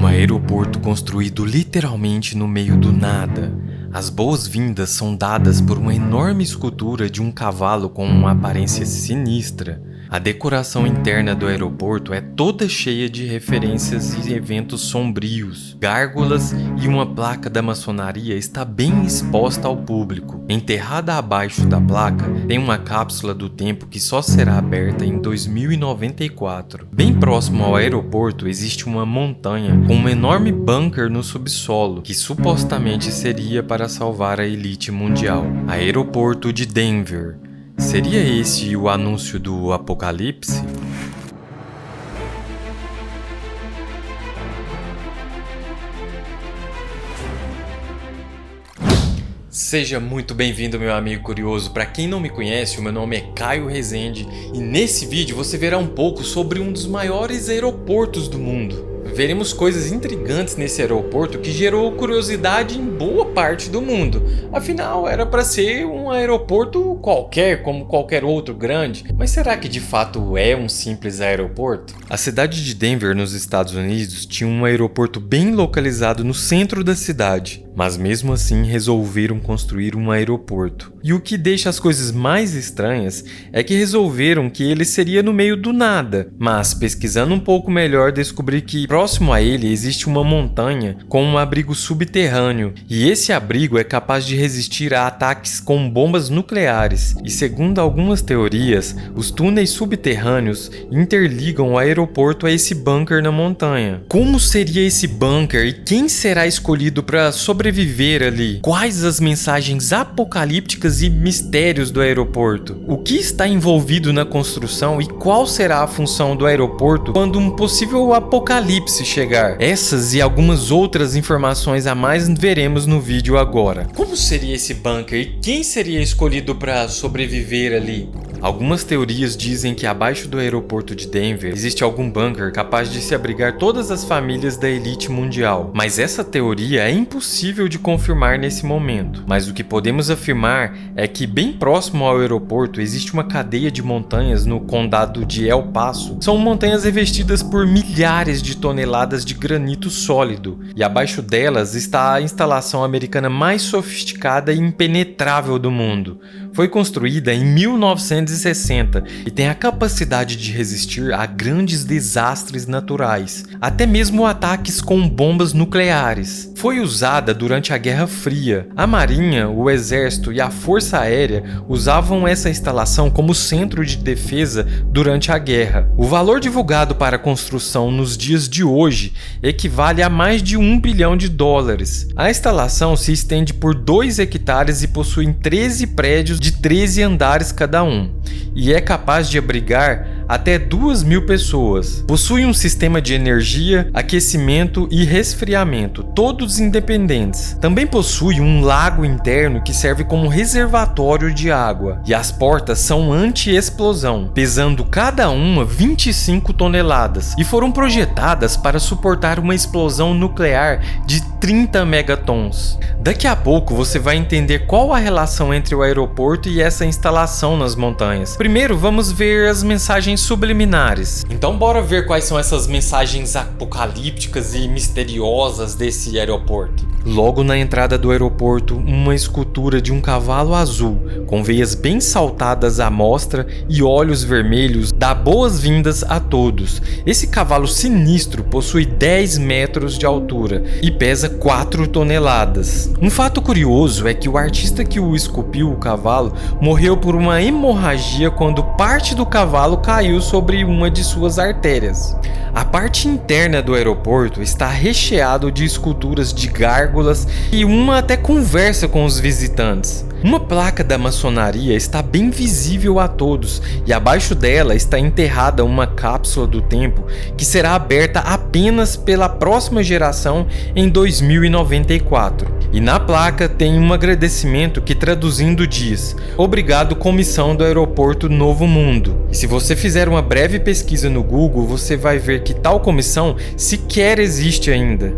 Um aeroporto construído literalmente no meio do nada. As boas-vindas são dadas por uma enorme escultura de um cavalo com uma aparência sinistra. A decoração interna do aeroporto é toda cheia de referências e eventos sombrios. Gárgulas e uma placa da maçonaria está bem exposta ao público. Enterrada abaixo da placa, tem uma cápsula do tempo que só será aberta em 2094. Bem próximo ao aeroporto existe uma montanha com um enorme bunker no subsolo, que supostamente seria para salvar a elite mundial. Aeroporto de Denver. Seria esse o anúncio do apocalipse? Seja muito bem-vindo, meu amigo curioso. Para quem não me conhece, o meu nome é Caio Rezende e nesse vídeo você verá um pouco sobre um dos maiores aeroportos do mundo. Veremos coisas intrigantes nesse aeroporto que gerou curiosidade em boa parte do mundo. Afinal, era para ser um aeroporto qualquer, como qualquer outro grande. Mas será que de fato é um simples aeroporto? A cidade de Denver, nos Estados Unidos, tinha um aeroporto bem localizado no centro da cidade. Mas mesmo assim resolveram construir um aeroporto. E o que deixa as coisas mais estranhas é que resolveram que ele seria no meio do nada. Mas pesquisando um pouco melhor, descobri que próximo a ele existe uma montanha com um abrigo subterrâneo. E esse abrigo é capaz de resistir a ataques com bombas nucleares. E segundo algumas teorias, os túneis subterrâneos interligam o aeroporto a esse bunker na montanha. Como seria esse bunker e quem será escolhido para sobreviver ali? Quais as mensagens apocalípticas e mistérios do aeroporto? O que está envolvido na construção e qual será a função do aeroporto quando um possível apocalipse chegar? Essas e algumas outras informações a mais veremos no vídeo agora. Como seria esse bunker e quem seria escolhido para sobreviver ali? Algumas teorias dizem que abaixo do aeroporto de Denver existe algum bunker capaz de se abrigar todas as famílias da elite mundial. Mas essa teoria é impossível de confirmar nesse momento. Mas o que podemos afirmar é que bem próximo ao aeroporto existe uma cadeia de montanhas no condado de El Paso. São montanhas revestidas por milhares de toneladas de granito sólido. E abaixo delas está a instalação americana mais sofisticada e impenetrável do mundo. Foi construída em 1960 e tem a capacidade de resistir a grandes desastres naturais, até mesmo ataques com bombas nucleares. Foi usada durante a Guerra Fria. A Marinha, o Exército e a Força Aérea usavam essa instalação como centro de defesa durante a guerra. O valor divulgado para a construção nos dias de hoje equivale a mais de $1 bilhão. A instalação se estende por 2 hectares e possui 13 prédios de 13 andares cada um, e é capaz de abrigar até 2.000 pessoas. Possui um sistema de energia, aquecimento e resfriamento, todos independentes. Também possui um lago interno que serve como reservatório de água, e as portas são anti-explosão, pesando cada uma 25 toneladas, e foram projetadas para suportar uma explosão nuclear de 30 megatons. Daqui a pouco você vai entender qual a relação entre o aeroporto e essa instalação nas montanhas. Primeiro, vamos ver as mensagens subliminares. Então bora ver quais são essas mensagens apocalípticas e misteriosas desse aeroporto. Logo na entrada do aeroporto, uma escultura de um cavalo azul, com veias bem saltadas à mostra e olhos vermelhos, dá boas-vindas a todos. Esse cavalo sinistro possui 10 metros de altura e pesa 4 toneladas. Um fato curioso é que o artista que o esculpiu o cavalo morreu por uma hemorragia quando parte do cavalo caiu sobre uma de suas artérias. A parte interna do aeroporto está recheado de esculturas de gárgulas e uma até conversa com os visitantes. Uma placa da maçonaria está bem visível a todos e abaixo dela está enterrada uma cápsula do tempo que será aberta apenas pela próxima geração em 2094. E na placa tem um agradecimento que traduzindo diz: "Obrigado, comissão do aeroporto Novo Mundo". E se você fizer uma breve pesquisa no Google, você vai ver que tal comissão sequer existe ainda.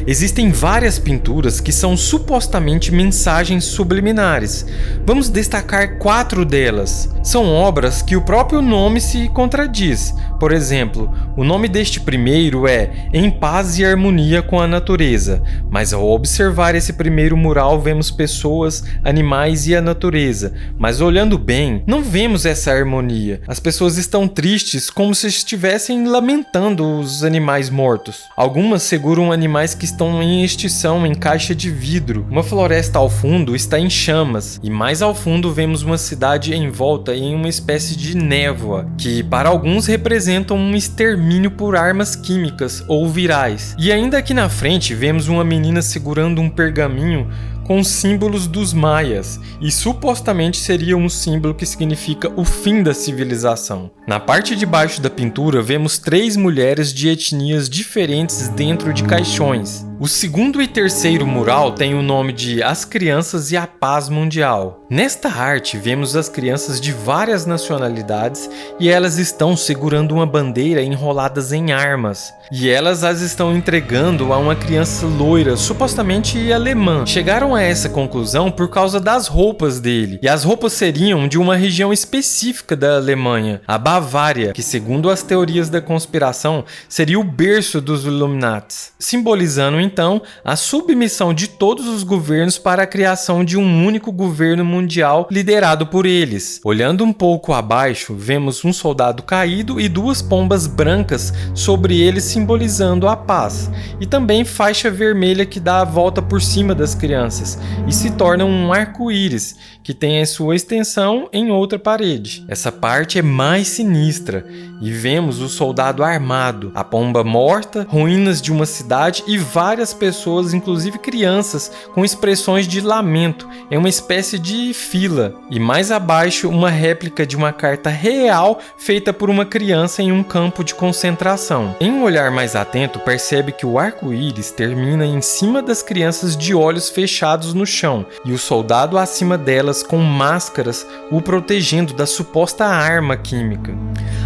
Existem várias pinturas que são supostamente mensagens subliminares. similares. Vamos destacar 4 delas. São obras que o próprio nome se contradiz. Por exemplo, o nome deste primeiro é Em Paz e Harmonia com a Natureza, mas ao observar esse primeiro mural vemos pessoas, animais e a natureza, mas olhando bem, não vemos essa harmonia. As pessoas estão tristes como se estivessem lamentando os animais mortos. Algumas seguram animais que estão em extinção em caixa de vidro. Uma floresta ao fundo está em chamas e mais ao fundo vemos uma cidade envolta em uma espécie de névoa, que para alguns representam um extermínio por armas químicas ou virais. E ainda aqui na frente vemos uma menina segurando um pergaminho com símbolos dos maias, e supostamente seria um símbolo que significa o fim da civilização. Na parte de baixo da pintura vemos 3 mulheres de etnias diferentes dentro de caixões. O segundo e terceiro mural tem o nome de As Crianças e a Paz Mundial. Nesta arte vemos as crianças de várias nacionalidades e elas estão segurando uma bandeira enroladas em armas. E elas as estão entregando a uma criança loira, supostamente alemã. Chegaram a essa conclusão por causa das roupas dele. E as roupas seriam de uma região específica da Alemanha, a Bavária, que segundo as teorias da conspiração seria o berço dos Illuminati, simbolizando então a submissão de todos os governos para a criação de um único governo mundial liderado por eles. Olhando um pouco abaixo, vemos um soldado caído e 2 pombas brancas sobre ele simbolizando a paz, e também faixa vermelha que dá a volta por cima das crianças e se torna um arco-íris que tem a sua extensão em outra parede. Essa parte é mais sinistra e vemos o soldado armado, a pomba morta, ruínas de uma cidade e várias pessoas, inclusive crianças, com expressões de lamento em uma espécie de fila. E mais abaixo, uma réplica de uma carta real feita por uma criança em um campo de concentração. Em um olhar mais atento, percebe que o arco-íris termina em cima das crianças de olhos fechados no chão e o soldado acima delas com máscaras o protegendo da suposta arma química.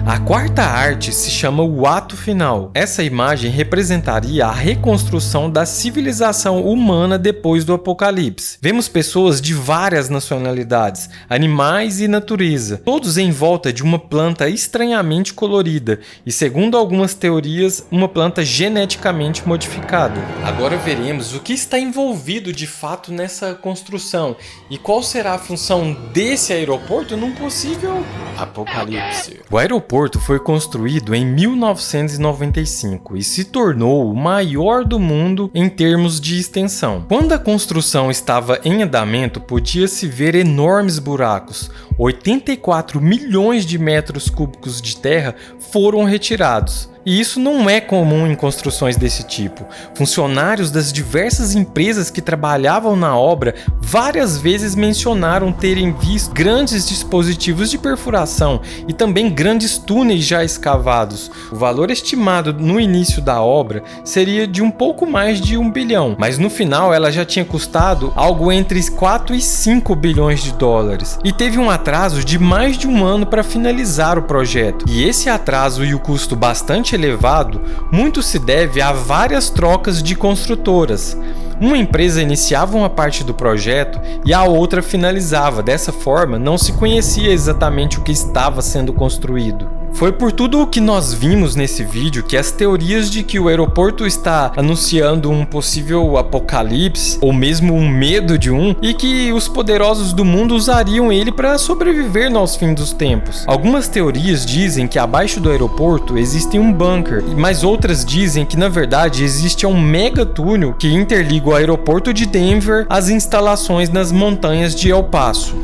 A quarta arte se chama o Ato Final. Essa imagem representaria a reconstrução da civilização humana depois do apocalipse. Vemos pessoas de várias nacionalidades, animais e natureza, todos em volta de uma planta estranhamente colorida e, segundo algumas teorias, uma planta geneticamente modificada. Agora veremos o que está envolvido de fato nessa construção e qual será a função desse aeroporto num possível apocalipse. O aeroporto foi construído em 1995 e se tornou o maior do mundo em termos de extensão. Quando a construção estava em andamento, podia-se ver enormes buracos. 84 milhões de metros cúbicos de terra foram retirados. E isso não é comum em construções desse tipo. Funcionários das diversas empresas que trabalhavam na obra várias vezes mencionaram terem visto grandes dispositivos de perfuração e também grandes túneis já escavados. O valor estimado no início da obra seria de um pouco mais de 1 bilhão, mas no final ela já tinha custado algo entre 4 e 5 bilhões de dólares. E teve um atraso de mais de 1 ano para finalizar o projeto. E esse atraso e o custo bastante elevado, muito se deve a várias trocas de construtoras. Uma empresa iniciava uma parte do projeto e a outra finalizava. Dessa forma, não se conhecia exatamente o que estava sendo construído. Foi por tudo o que nós vimos nesse vídeo que as teorias de que o aeroporto está anunciando um possível apocalipse, ou mesmo um medo de um, e que os poderosos do mundo usariam ele para sobreviver aos fins dos tempos. Algumas teorias dizem que abaixo do aeroporto existe um bunker, mas outras dizem que na verdade existe um mega túnel que interliga o aeroporto de Denver às instalações nas montanhas de El Paso.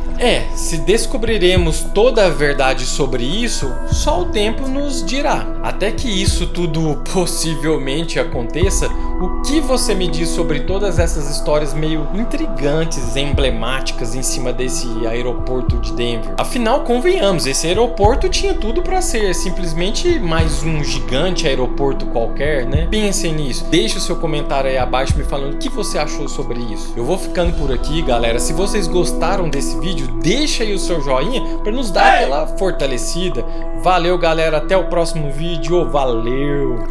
Se descobriremos toda a verdade sobre isso, só o tempo nos dirá. Até que isso tudo possivelmente aconteça, o que você me diz sobre todas essas histórias meio intrigantes, emblemáticas em cima desse aeroporto de Denver? Afinal, convenhamos, esse aeroporto tinha tudo para ser simplesmente mais um gigante aeroporto qualquer, né? Pensem nisso. Deixe o seu comentário aí abaixo me falando o que você achou sobre isso. Eu vou ficando por aqui, galera. Se vocês gostaram desse vídeo, deixa aí o seu joinha para nos dar aquela fortalecida. Valeu, galera, até o próximo vídeo, valeu!